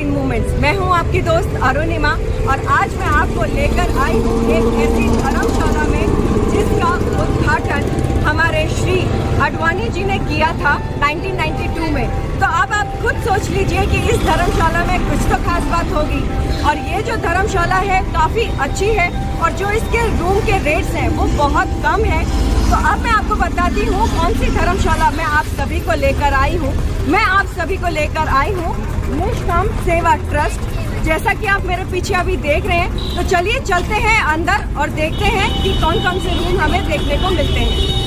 Unseen moments. मैं हूं आपकी दोस्त अरुणिमा और आज मैं आपको लेकर आई हूं एक ऐसी धर्मशाला में जिसका उद्घाटन हमारे श्री अडवाणी जी ने किया था 1992 में। तो अब आप खुद सोच लीजिए कि इस धर्मशाला में कुछ तो खास बात होगी। और ये जो धर्मशाला है काफ़ी अच्छी है और जो इसके रूम के रेट्स हैं वो बहुत कम है। तो अब मैं आपको बताती हूँ कौन सी धर्मशाला मैं आप सभी को लेकर आई हूँ। मैं आप सभी को लेकर आई हूँ निष्काम सेवा ट्रस्ट, जैसा कि आप मेरे पीछे अभी देख रहे हैं। तो चलिए चलते हैं अंदर और देखते हैं कि कौन कौन से रूम हमें देखने को मिलते हैं।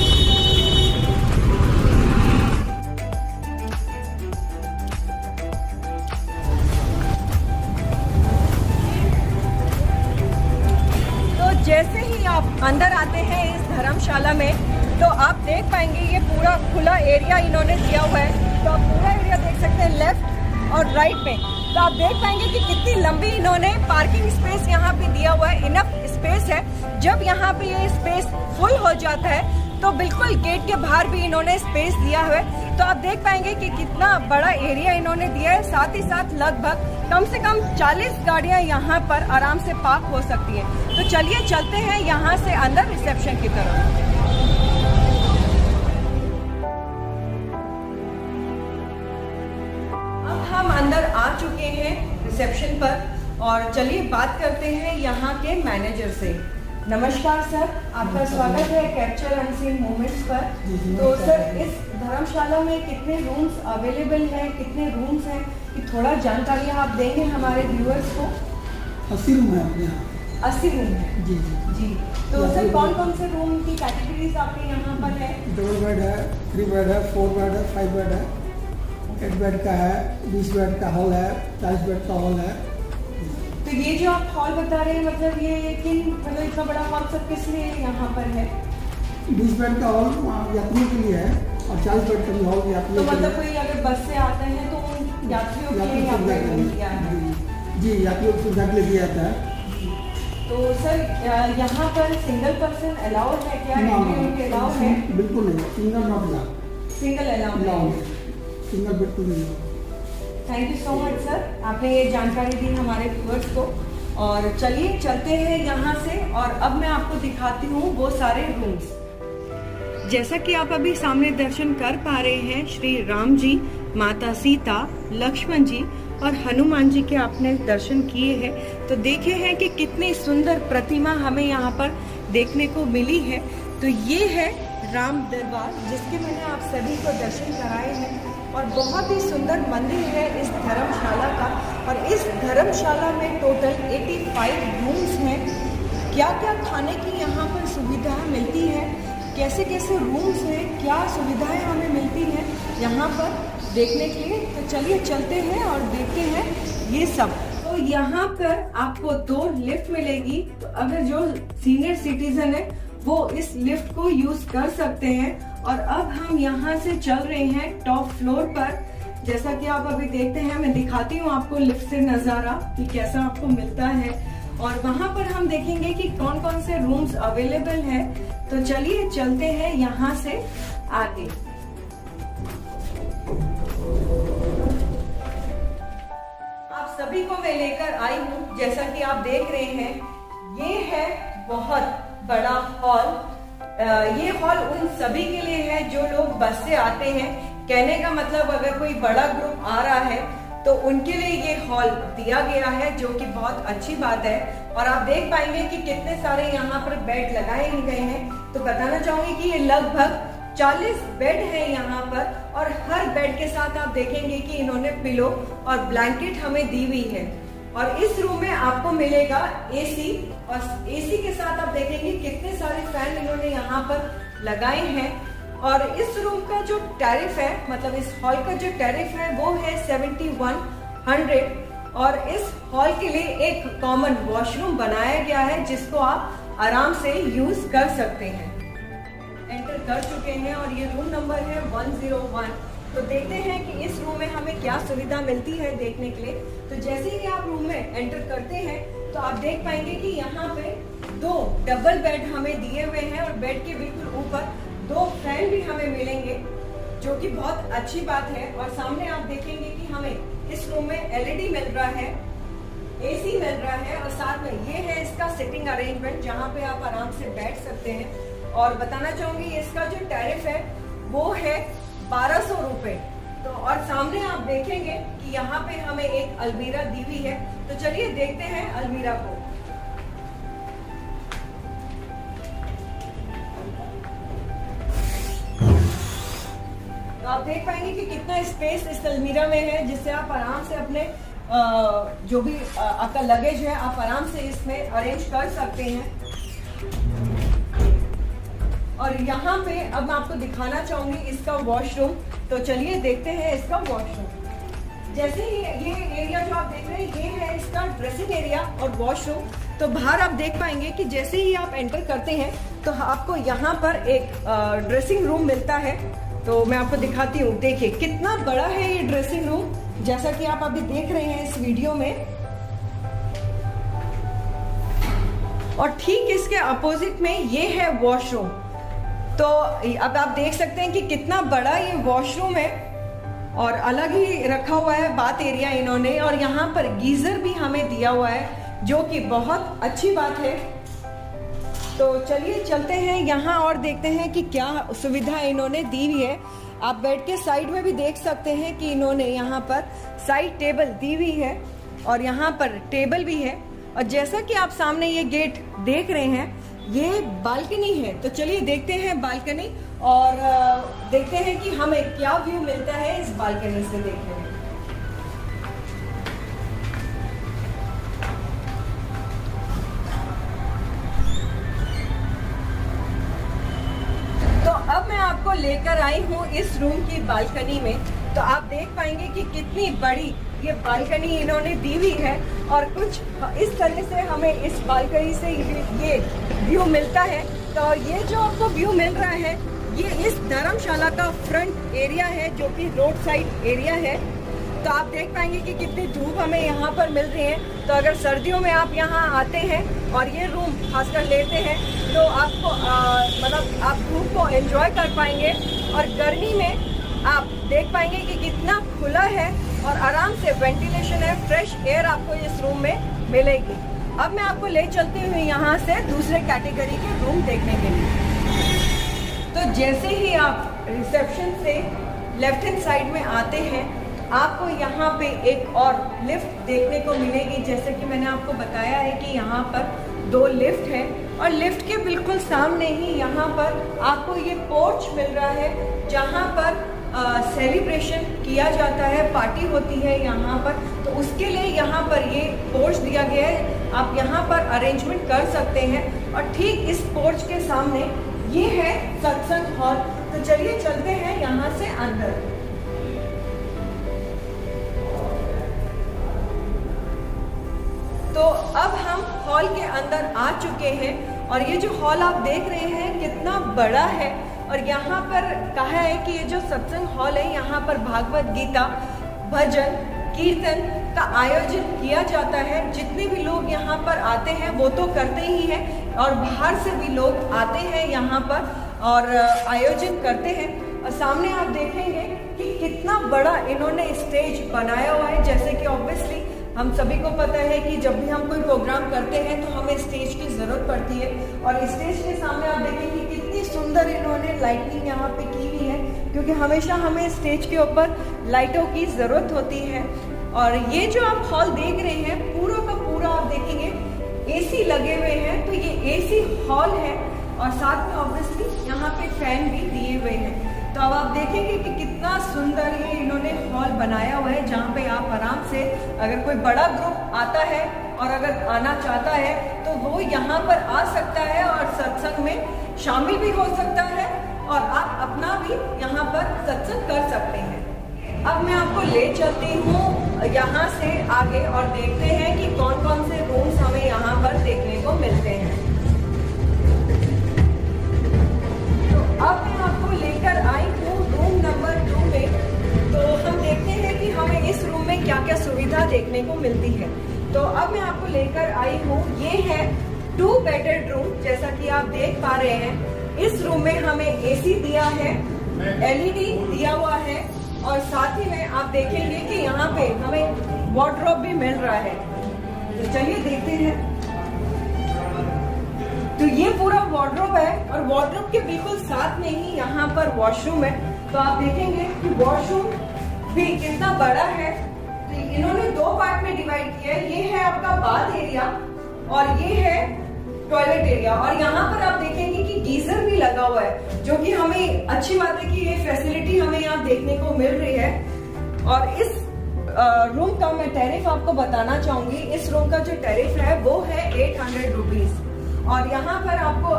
जैसे ही आप अंदर आते हैं इस धर्मशाला में तो आप देख पाएंगे ये पूरा खुला एरिया इन्होंने दिया हुआ है। तो आप पूरा एरिया देख सकते हैं लेफ्ट और राइट में। तो आप देख पाएंगे कि कितनी लंबी इन्होंने पार्किंग स्पेस यहाँ पे दिया हुआ है। इनफ स्पेस है। जब यहाँ पे ये स्पेस फुल हो जाता है तो बिल्कुल गेट के बाहर भी इन्होंने स्पेस दिया हुआ है। तो आप देख पाएंगे कि कितना बड़ा एरिया इन्होंने दिया है। साथ ही साथ लगभग कम से कम 40 गाड़ियां यहाँ पर आराम से पार्क हो सकती हैं। तो चलिए चलते हैं यहाँ से अंदर रिसेप्शन की तरफ। अब हम अंदर आ चुके हैं रिसेप्शन पर और चलिए बात करते हैं यहाँ के मैनेजर से। नमस्कार सर, आपका स्वागत है कैप्चर अनसीन मोमेंट्स पर। तो सर इस धर्मशाला में कितने रूम्स अवेलेबल हैं, कितने रूम्स हैं कि थोड़ा जानकारी आप देंगे हमारे व्यूअर्स को? 80 रूम है अपने यहाँ। 80 रूम है जी जी जी। तो सर कौन कौन से रूम की कैटेगरीज आपके यहाँ पर है? डबल बेड है, 3 बेड है, 4 बेड है, 5 बेड है, 8 बेड का है, 20 बेड का हॉल है, 40 बेड का हॉल है। तो ये जो आप हॉल बता रहे हैं मतलब ये किन मतलब इतना बड़ा हॉल सब किस लिए यहाँ पर है? 20 बेड का हॉल यात्रियों के लिए है और 40 बेड का भी हॉल यात्रियों तो के लिए। मतलब कोई अगर बस से आते हैं तो उन यात्रियों के लिए यहाँ पर रूम दिया है? जी, यात्रियों की सुविधा के लिए दिया जाता है। तो सर यहाँ पर सिंगल पर्सन अलाउड है क्या? अलाउड है? बिल्कुल नहीं, single not allowed. Single allowed, single बिल्कुल नहीं। Thank you so much sir, आपने ये जानकारी दी हमारे व्यूअर्स को। और चलिए चलते हैं यहाँ से और अब मैं आपको दिखाती हूँ वो सारे रूम्स। जैसा कि आप अभी सामने दर्शन कर पा रहे हैं, श्री राम जी, माता सीता, लक्ष्मण जी और हनुमान जी के आपने दर्शन किए हैं। तो देखे हैं कि कितनी सुंदर प्रतिमा हमें यहाँ पर देखने को मिली है। तो ये है राम दरबार जिसके मैंने आप सभी को दर्शन कराए हैं और बहुत ही सुंदर मंदिर है इस धर्मशाला का। और इस धर्मशाला में टोटल 85 रूम्स हैं। क्या क्या खाने की यहाँ पर सुविधा मिलती है, कैसे कैसे रूम्स हैं, क्या सुविधाएं हमें मिलती हैं यहाँ पर देखने के लिए। तो चलिए चलते हैं और देखते हैं ये सब। तो यहाँ पर आपको 2 लिफ्ट मिलेगी। तो अगर जो सीनियर सिटीजन है वो इस लिफ्ट को यूज कर सकते हैं। और अब हम यहाँ से चल रहे हैं टॉप फ्लोर पर। जैसा कि आप अभी देखते हैं, मैं दिखाती हूँ आपको लिफ्ट से नजारा कि कैसा आपको मिलता है। और वहाँ पर हम देखेंगे कि कौन कौन से रूम्स अवेलेबल है। तो चलिए चलते हैं यहाँ से आगे। आप सभी को मैं लेकर आई हूँ, जैसा कि आप देख रहे हैं, ये है बहुत बड़ा हॉल। ये हॉल उन सभी के लिए है जो लोग बस से आते हैं। कहने का मतलब अगर कोई बड़ा ग्रुप आ रहा है तो उनके लिए ये हॉल दिया गया है, जो कि बहुत अच्छी बात है। और आप देख पाएंगे कि कितने सारे यहाँ पर बेड लगाए गए हैं। तो बताना चाहूंगी कि ये लगभग 40 बेड है यहाँ पर और हर बेड के साथ आप देखेंगे कि इन्होंने पिलो और ब्लैंकेट हमें दी हुई है। और इस रूम में आपको मिलेगा एसी और एसी के साथ आप देखेंगे कितने सारे फैन इन्होंने यहाँ पर लगाए हैं। और इस रूम का जो टैरिफ है, मतलब इस हॉल का जो टैरिफ है वो है 7100। और इस हॉल के लिए एक कॉमन वॉशरूम बनाया गया है जिसको आप आराम से यूज कर सकते हैं। एंटर कर चुके हैं और ये रूम नंबर है 101। तो देखते हैं कि इस रूम में हमें क्या सुविधा मिलती है देखने के लिए। तो जैसे ही आप रूम में एंटर करते हैं तो आप देख पाएंगे कि यहाँ पे 2 डबल बेड हमें दिए हुए हैं और बेड के बिल्कुल ऊपर 2 फैन भी हमें मिलेंगे, जो कि बहुत अच्छी बात है। और सामने आप देखेंगे कि हमें इस रूम में एलईडी मिल रहा है, एसी मिल रहा है और साथ में ये है इसका सिटिंग अरेंजमेंट जहाँ पे आप आराम से बैठ सकते हैं। और बताना चाहूंगी इसका जो टैरिफ है वो है 1200 रुपए। तो और सामने आप देखेंगे कि यहाँ पे हमें एक अलमीरा दी हुई है। तो चलिए देखते हैं अलमीरा को। तो आप देख पाएंगे कि कितना स्पेस इस अलमीरा में है, जिससे आप आराम से अपने जो भी आपका लगेज है आप आराम से इसमें अरेंज कर सकते हैं। और यहाँ पे अब मैं आपको दिखाना चाहूंगी इसका वॉशरूम। तो चलिए देखते हैं इसका वॉशरूम। जैसे ही ये एरिया जो आप देख रहे हैं ये है इसका ड्रेसिंग एरिया और वॉशरूम। तो बाहर आप देख पाएंगे कि जैसे ही आप एंटर करते हैं तो आपको यहाँ पर एक ड्रेसिंग रूम मिलता है। तो मैं आपको दिखाती हूँ, देखिए कितना बड़ा है ये ड्रेसिंग रूम, जैसा कि आप अभी देख रहे हैं इस वीडियो में। और ठीक इसके अपोजिट में ये है वॉशरूम। तो अब आप देख सकते हैं कि कितना बड़ा ये वॉशरूम है और अलग ही रखा हुआ है बाथ एरिया इन्होंने। और यहाँ पर गीजर भी हमें दिया हुआ है जो कि बहुत अच्छी बात है। तो चलिए चलते हैं यहाँ और देखते हैं कि क्या सुविधा इन्होंने दी हुई है। आप बेड के साइड में भी देख सकते हैं कि इन्होंने यहाँ पर साइड टेबल दी हुई है और यहाँ पर टेबल भी है। और जैसा कि आप सामने ये गेट देख रहे हैं ये बालकनी है। तो चलिए देखते हैं बालकनी और देखते हैं कि हमें क्या व्यू मिलता है इस बालकनी से देखने में। तो अब मैं आपको लेकर आई हूँ इस रूम की बालकनी में। तो आप देख पाएंगे कि कितनी बड़ी ये बालकनी इन्होंने दी हुई है और कुछ इस तरह से हमें इस बालकनी से ये व्यू मिलता है। तो ये जो आपको व्यू मिल रहा है ये इस धर्मशाला का फ्रंट एरिया है जो कि रोड साइड एरिया है। तो आप देख पाएंगे कि कितनी धूप हमें यहाँ पर मिल रही है। तो अगर सर्दियों में आप यहाँ आते हैं और ये रूम खासकर लेते हैं तो आपको मतलब आप धूप को एंजॉय कर पाएंगे। और गर्मी में आप देख पाएंगे कि कितना खुला है और आराम से वेंटिलेशन है, फ्रेश एयर आपको इस रूम में मिलेगी। अब मैं आपको ले चलती हूँ यहाँ से दूसरे कैटेगरी के रूम देखने के लिए। तो जैसे ही आप रिसेप्शन से लेफ्ट हैंड साइड में आते हैं आपको यहाँ पे एक और लिफ्ट देखने को मिलेगी। जैसे कि मैंने आपको बताया है कि यहाँ पर 2 लिफ्ट है और लिफ्ट के बिल्कुल सामने ही यहाँ पर आपको ये पोर्च मिल रहा है जहाँ पर सेलिब्रेशन किया जाता है, पार्टी होती है यहाँ पर। तो उसके लिए यहाँ पर ये पोर्च दिया गया है, आप यहाँ पर अरेंजमेंट कर सकते हैं। और ठीक इस पोर्च के सामने ये है सत्संग हॉल। तो चलिए चलते हैं यहाँ से अंदर। तो अब हम हॉल के अंदर आ चुके हैं और ये जो हॉल आप देख रहे हैं कितना बड़ा है। और यहाँ पर कहा है कि ये जो सत्संग हॉल है यहाँ पर भागवत गीता, भजन, कीर्तन का आयोजन किया जाता है। जितने भी लोग यहाँ पर आते हैं वो तो करते ही हैं और बाहर से भी लोग आते हैं यहाँ पर और आयोजन करते हैं। और सामने आप देखेंगे कि कितना बड़ा इन्होंने स्टेज बनाया हुआ है। जैसे कि ऑब्वियसली हम सभी को पता है कि जब भी हम कोई प्रोग्राम करते हैं तो हमें स्टेज की ज़रूरत पड़ती है। और स्टेज के सामने आप देखेंगे कितनी सुंदर इन्होंने लाइटिंग यहाँ पे की हुई है, क्योंकि हमेशा हमें स्टेज के ऊपर लाइटों की ज़रूरत होती है। और ये जो आप हॉल देख रहे हैं पूरा का पूरा आप देखेंगे एसी लगे हुए हैं। तो ये एसी हॉल है और साथ में ऑब्वियसली यहाँ पे फैन भी दिए हुए हैं। तो अब आप देखेंगे कि कितना सुंदर ये इन्होंने हॉल बनाया हुआ है जहाँ पे आप आराम से अगर कोई बड़ा ग्रुप आता है और अगर आना चाहता है तो वो यहाँ पर आ सकता है और सत्संग में शामिल भी हो सकता है और आप अपना भी यहाँ पर सत्संग कर सकते हैं। अब मैं आपको ले चलती हूँ यहाँ से आगे और देखते हैं कि कौन कौन से रूम्स हमें यहाँ पर देखने को मिलते हैं। तो अब मैं आपको लेकर आई हूँ रूम नंबर 2 में। तो हम देखते हैं कि हमें इस रूम में क्या क्या सुविधा देखने को मिलती है। तो अब मैं आपको लेकर आई हूँ, ये है 2 बेडेड रूम। जैसा कि आप देख पा रहे हैं इस रूम में हमें एसी दिया है, एलईडी दिया हुआ है और साथ ही में आप देखेंगे कि यहाँ पे हमें वार्डरोब भी मिल रहा है। तो चलिए देखते हैं। तो ये पूरा वार्डरोब है और वार्डरोब के बिल्कुल साथ में ही यहाँ पर वॉशरूम है। तो आप देखेंगे कि वॉशरूम भी कितना बड़ा है। तो इन्होंने 2 पार्ट में डिवाइड किया है। ये है आपका बाथ एरिया और ये है टॉयलेट एरिया। और यहाँ पर आप देखेंगे कि गीजर भी लगा हुआ है, जो कि हमें अच्छी बात है कि ये फैसिलिटी हमें यहाँ देखने को मिल रही है। और इस रूम का मैं टैरिफ आपको बताना चाहूंगी। इस रूम का जो टैरिफ है वो है 800 रुपीज। और यहाँ पर आपको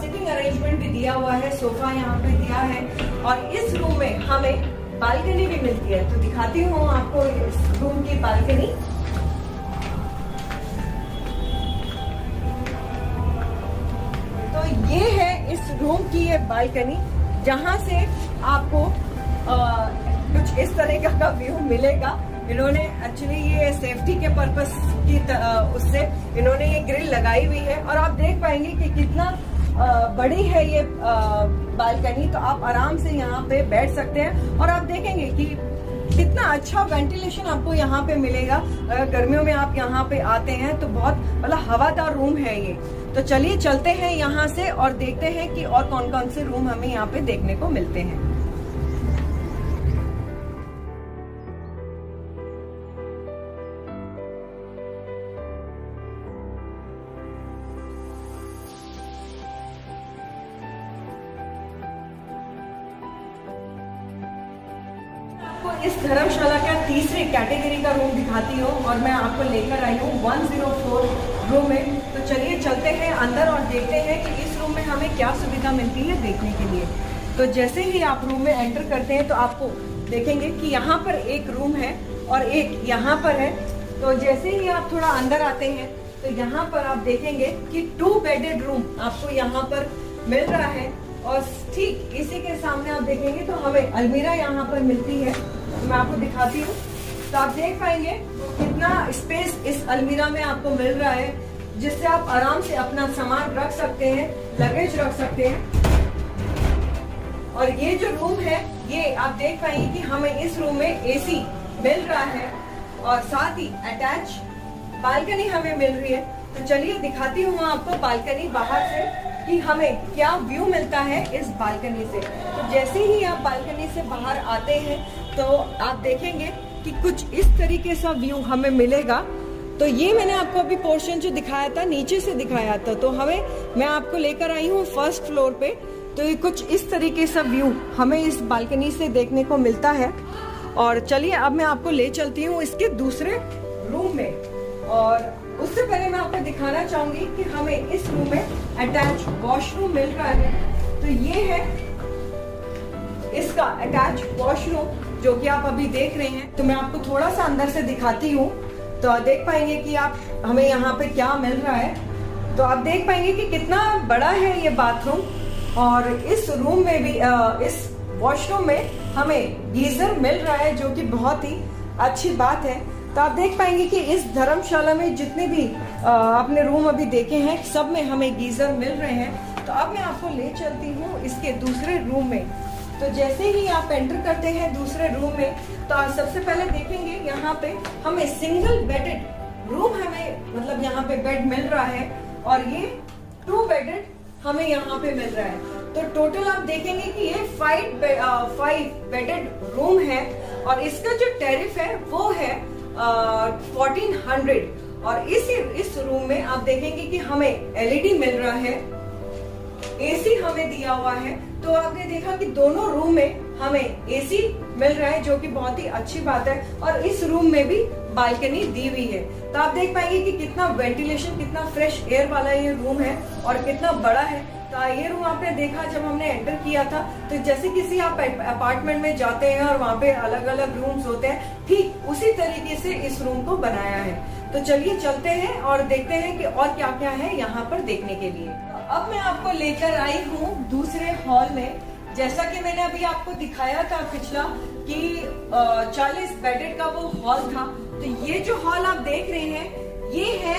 सिटिंग अरेंजमेंट भी दिया हुआ है, सोफा यहाँ पे दिया है। और इस रूम में हमें बालकनी भी मिलती है। तो दिखाती हूँ आपको इस रूम की बालकनी। तो ये है इस रूम की ये बालकनी, जहां से आपको कुछ इस तरह का व्यू मिलेगा। इन्होंने एक्चुअली ये सेफ्टी के पर्पस की उससे इन्होंने ये ग्रिल लगाई हुई है। और आप देख पाएंगे कि कितना बड़ी है ये बालकनी। तो आप आराम से यहाँ पे बैठ सकते हैं और आप देखेंगे कि कितना अच्छा वेंटिलेशन आपको यहाँ पे मिलेगा। अगर गर्मियों में आप यहाँ पे आते हैं तो बहुत मतलब हवादार रूम है ये। तो चलिए चलते हैं यहाँ से और देखते हैं कि और कौन कौन से रूम हमें यहाँ पे देखने को मिलते हैं। इस धर्मशाला का तीसरे कैटेगरी का रूम दिखाती हूँ और मैं आपको लेकर आई हूँ 104 रूम में। तो चलिए चलते हैं अंदर और देखते हैं कि इस रूम में हमें क्या सुविधा मिलती है देखने के लिए। तो जैसे ही आप रूम में एंटर करते हैं तो आपको देखेंगे कि यहाँ पर एक रूम है और एक यहाँ पर है। तो जैसे ही आप थोड़ा अंदर आते हैं तो यहाँ पर आप देखेंगे कि 2 बेडेड रूम आपको यहाँ पर मिल रहा है। और ठीक इसी के सामने आप देखेंगे तो हमें अलमीरा यहाँ पर मिलती है। तो मैं आपको दिखाती हूँ। तो आप देख पाएंगे कितना स्पेस इस अलमीरा में आपको मिल रहा है, जिससे आप आराम से अपना सामान रख सकते हैं, लगेज रख सकते हैं। और ये जो रूम है ये आप देख पाएंगे कि हमें इस रूम में एसी मिल रहा है और साथ ही अटैच बालकनी हमें मिल रही है। तो चलिए दिखाती हूँ आपको बालकनी बाहर से कि हमें क्या व्यू मिलता है इस बालकनी से। तो जैसे ही आप बालकनी से बाहर आते हैं तो आप देखेंगे कि कुछ इस तरीके सा व्यू हमें मिलेगा। तो ये मैंने आपको अभी पोर्शन जो दिखाया था नीचे से दिखाया था। तो मैं आपको लेकर आई हूँ 1st फ्लोर पे। तो ये कुछ इस तरीके सा व्यू हमें इस बालकनी से देखने को मिलता है। और चलिए अब मैं आपको ले चलती हूँ इसके दूसरे रूम में। और उससे पहले मैं आपको दिखाना चाहूंगी कि हमें इस रूम में अटैच वॉशरूम मिल रहा है। तो ये है इसका अटैच वॉशरूम जो कि आप अभी देख रहे हैं। तो मैं आपको थोड़ा सा अंदर से दिखाती हूँ। तो देख पाएंगे कि आप हमें यहाँ पे क्या मिल रहा है। तो आप देख पाएंगे कि कितना बड़ा है ये बाथरूम। और इस रूम में भी इस वॉशरूम में हमें गीजर मिल रहा है, जो कि बहुत ही अच्छी बात है। तो आप देख पाएंगे कि इस धर्मशाला में जितने भी आपने रूम अभी देखे हैं सब में हमें गीजर मिल रहे हैं। तो अब मैं आपको ले चलती हूँ इसके दूसरे रूम में। तो जैसे ही आप एंटर करते हैं दूसरे रूम में तो आप सबसे पहले देखेंगे यहाँ पे हमें सिंगल बेडेड रूम हमें मतलब यहाँ पे बेड मिल रहा है। और ये 2 बेडेड हमें यहाँ पे मिल रहा है। तो टोटल आप देखेंगे कि ये 5 बेडेड रूम है। और इसका जो टैरिफ है वो है 1400। और इस रूम में आप देखेंगे कि हमें एलईडी मिल रहा है, एसी हमें दिया हुआ है। तो आपने देखा कि दोनों रूम में हमें एसी मिल रहा है, जो कि बहुत ही अच्छी बात है। और इस रूम में भी बालकनी दी हुई है। तो आप देख पाएंगे कि कितना वेंटिलेशन, कितना फ्रेश एयर वाला ये रूम है और कितना बड़ा है। तो ये रूम आपने देखा जब हमने एंटर किया था। तो जैसे किसी आप अपार्टमेंट में जाते हैं और वहाँ पे अलग अलग रूम्स होते हैं, ठीक उसी तरीके से इस रूम को बनाया है। तो चलिए चलते हैं और देखते हैं कि और क्या क्या है यहाँ पर देखने के लिए। अब मैं आपको लेकर आई हूँ दूसरे हॉल में। जैसा कि मैंने अभी आपको दिखाया था पिछला कि 40 बेडेड का वो हॉल था। तो ये जो हॉल आप देख रहे हैं ये है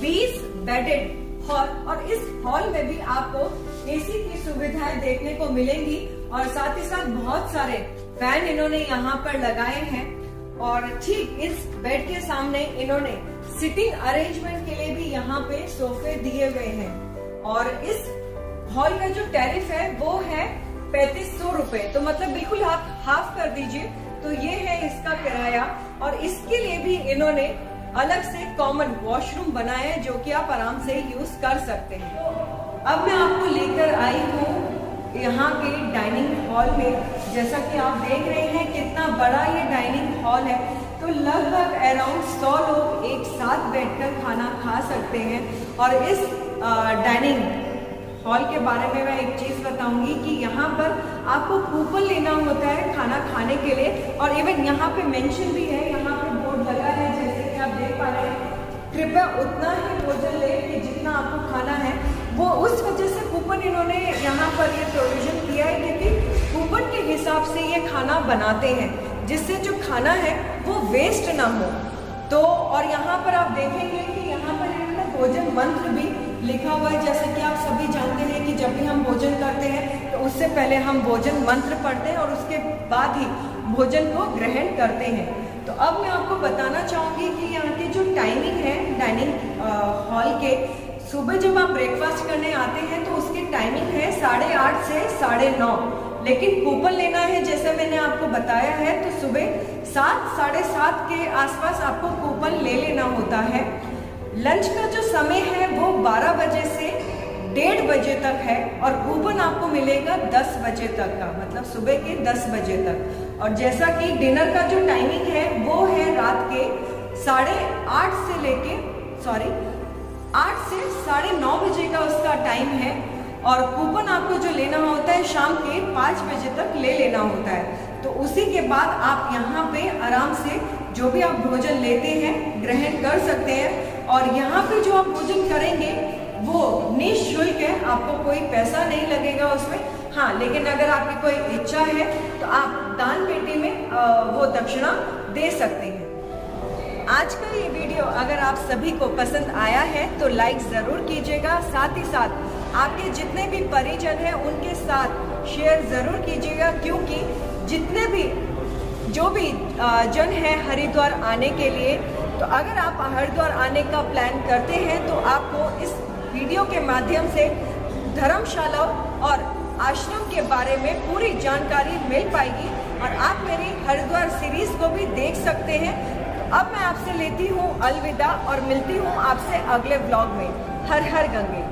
20 बेडेड हॉल। और इस हॉल में भी आपको एसी की सुविधाएं देखने को मिलेंगी और साथ ही साथ बहुत सारे फैन इन्होंने यहाँ पर लगाए हैं और ठीक इस बेड के सामने इन्होंने सिटिंग अरेंजमेंट के लिए भी यहाँ पे सोफे दिए हुए हैं। और इस हॉल का जो टैरिफ है वो है 3500 रुपए, तो मतलब बिल्कुल आप हाफ कर दीजिए, तो ये है इसका किराया। और इसके लिए भी इन्होंने अलग से कॉमन वॉशरूम बनाया है जो कि आप आराम से यूज कर सकते हैं। अब मैं आपको लेकर आई हूँ यहाँ के डाइनिंग हॉल में। जैसा कि आप देख रहे हैं कितना बड़ा ये डाइनिंग हॉल है, तो लगभग अराउंड 100 लोग एक साथ बैठकर खाना खा सकते हैं। और इस डाइनिंग हॉल के बारे में मैं एक चीज बताऊंगी कि यहाँ पर आपको कूपन लेना होता है खाना खाने के लिए, और इवन यहाँ पे मेंशन भी है, यहाँ पे बोर्ड लगा है जैसे कि आप देख पा रहे हैं, कृपया उतना ही भोजन ले कि जितना आपको खाना है। वो उस वजह से कूपन इन्होंने यहाँ पर ये प्रोविजन किया है क्योंकि कूपन के हिसाब से ये खाना बनाते हैं, जिससे जो खाना है वो वेस्ट ना हो। तो और यहाँ पर आप देखेंगे कि यहाँ पर इन्होंने भोजन मंत्र भी लिखा हुआ है। जैसे कि आप सभी जानते हैं कि जब भी हम भोजन करते हैं तो उससे पहले हम भोजन मंत्र पढ़ते हैं और उसके बाद ही भोजन को ग्रहण करते हैं। तो अब मैं आपको बताना चाहूँगी कि यहाँ की जो टाइमिंग है डाइनिंग हॉल के, सुबह जब आप ब्रेकफास्ट करने आते हैं तो उसकी टाइमिंग है 8:30 से 9:30, लेकिन कूपन लेना है जैसे मैंने आपको बताया है तो सुबह 7, 7:30 के आसपास आपको कूपन ले लेना होता है। लंच का जो समय है वो 12 बजे से 1:30 बजे तक है और कूपन आपको मिलेगा 10 बजे तक का, मतलब सुबह के 10 बजे तक। और जैसा कि डिनर का जो टाइमिंग है वो है रात के 8:30 से लेके 8 से 9:30 बजे का उसका टाइम है। और कूपन आपको जो लेना होता है शाम के 5 बजे तक ले लेना होता है। तो उसी के बाद आप यहाँ पे आराम से जो भी आप भोजन लेते हैं ग्रहण कर सकते हैं। और यहाँ पे जो आप भोजन करेंगे वो निःशुल्क है, आपको कोई पैसा नहीं लगेगा उसमें। हाँ, लेकिन अगर आपकी कोई इच्छा है तो आप दान पेटी में वो दक्षिणा दे सकते हैं। आज का ये वीडियो अगर आप सभी को पसंद आया है तो लाइक ज़रूर कीजिएगा, साथ ही साथ आपके जितने भी परिजन हैं उनके साथ शेयर ज़रूर कीजिएगा, क्योंकि जितने भी जो भी जन है हरिद्वार आने के लिए, तो अगर आप हरिद्वार आने का प्लान करते हैं तो आपको इस वीडियो के माध्यम से धर्मशालाओं और आश्रम के बारे में पूरी जानकारी मिल पाएगी और आप मेरी हरिद्वार सीरीज को भी देख सकते हैं। अब मैं आपसे लेती हूँ अलविदा और मिलती हूँ आपसे अगले ब्लॉग में। हर हर गंगे।